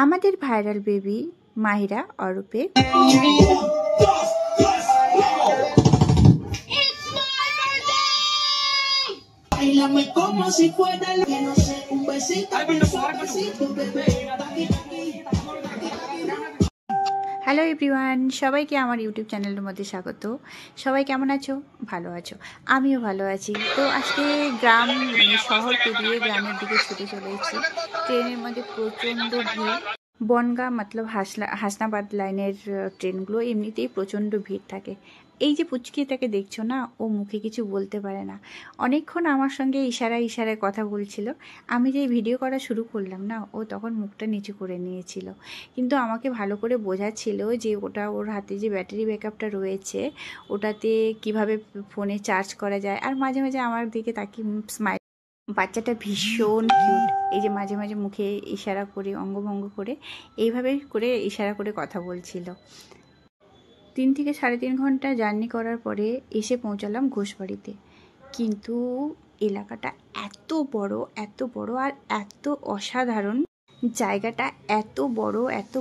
আমাদের viral baby Mahira অরূপে hello everyone, সবাইকে আমার ইউটিউব চ্যানেলের মধ্যে স্বাগত। সবাই কেমন আছো? ভালো আছো? আমিও ভালো আছি। তো আজকে গ্রাম শহর পেরিয়ে গ্রামের দিকে ছুটে চলেছি। ট্রেনের মধ্যে প্রচণ্ড ভিড়। বনগাঁ মতলব হাসনাবাদ লাইনের ট্রেনগুলো এমনিতেই প্রচণ্ড ভিড় থাকে। এই যে পুচকি তাকে দেখছো না, ও মুখে কিছু বলতে পারে না। অনেকক্ষণ আমার সঙ্গে ইশারায় কথা বলছিল। আমি যেই ভিডিও করা শুরু করলাম না, ও তখন মুখটা নিচু করে নিয়েছিল। কিন্তু আমাকে ভালো করে বোঝাচ্ছিল যে ওটা ওর হাতে যে ব্যাটারি ব্যাকআপটা রয়েছে ওটাতে কিভাবে ফোনে চার্জ করা যায়। আর মাঝে মাঝে আমার দিকে তাকিয়ে স্মাইল। বাচ্চাটা ভীষণ কিউট। এই যে মাঝে মাঝে মুখে ইশারা করে অঙ্গভঙ্গ করে এইভাবে করে ইশারা করে কথা বলছিল। 3 থেকে 3.5 ঘন্টা জার্নি করার পরে এসে পৌঁছালাম ঘোষবাড়িতে। কিন্তু এলাকাটা এত বড় আর এত অসাধারণ। জায়গাটা এত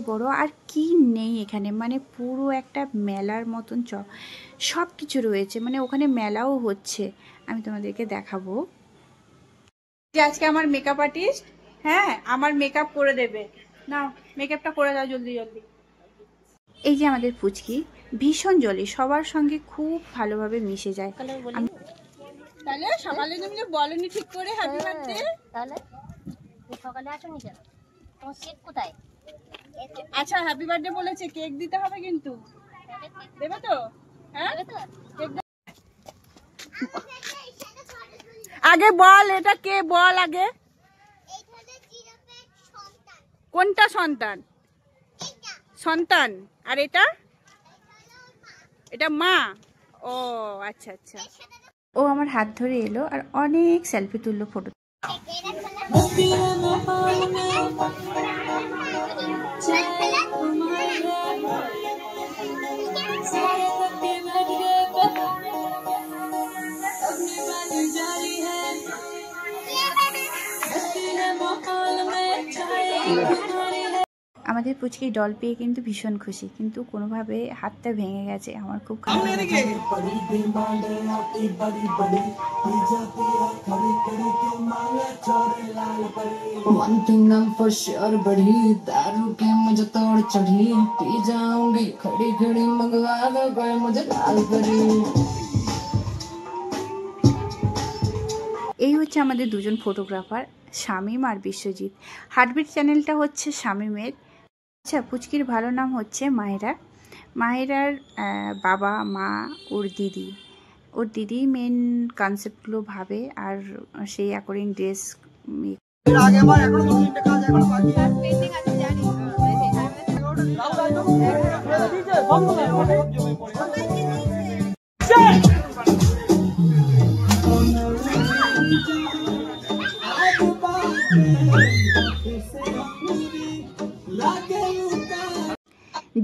বড় আর কি নেই এখানে, মানে পুরো একটা মেলার মতন সব কিছু রয়েছে, মানে ওখানে মেলাও হচ্ছে। আমি তোমাদেরকে দেখাবো। আজকে আমার মেকআপ আর্টিস্ট, হ্যাঁ, আমার মেকআপ করে দেবে। নাও মেকআপটা করে দাও জলদি জলদি। এই যে আমাদের পুচকি ভীষণ জলি, সবার সঙ্গে খুব ভালোভাবে মিশে যায়। তাহলে সকালে তুমি বলনি ঠিক করে হ্যাপি বার্থডে, তাহলে সকালে আসোনি কেন? তোমার কেক কোথায়? আচ্ছা হ্যাপি বার্থডে বলেছে, কেক দিতে হবে কিন্তু। দেবে তো? হ্যাঁ আগে বল এটা কে, বল আগে। কোনটা সন্তান? সন্তান। আর এটা? এটা মা। ও আচ্ছা আচ্ছা। ও আমার হাত ধরে এলো আর অনেক সেলফি তুললো, ফটো। আমাদের পুচকি ডল পেয়ে কিন্তু ভীষণ খুশি, কিন্তু কোনোভাবে হাতটা ভেঙে গেছে। আমার খুব খারাপ লাগছে। One thing I'm for sure बढ़ी, दारू के मुझे तोड़ चढ़ी, पी जाऊंगी खड़ी खड़ी, मंगवा दो कोई मुझे लाल परी। এই হচ্ছে আমাদের দুজন ফটোগ্রাফার, শামীম আর বিশ্বজিৎ। হার্টবিট চ্যানেলটা হচ্ছে শামীমের। আচ্ছা, পুচকির ভালো নাম হচ্ছে মাহিরা। মাহিরার বাবা মা ওর দিদি মেন কনসেপ্টগুলো ভাবে, আর সেই অ্যাকর্ডিং ড্রেস।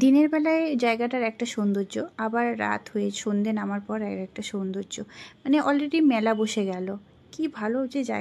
দিনের বেলায় জায়গাটার একটা সৌন্দর্য, আবার রাত হয়ে সন্ধে নামার পর আর একটা সৌন্দর্য, মানে অলরেডি মেলা বসে গেল। কি ভালো যে জায়গা।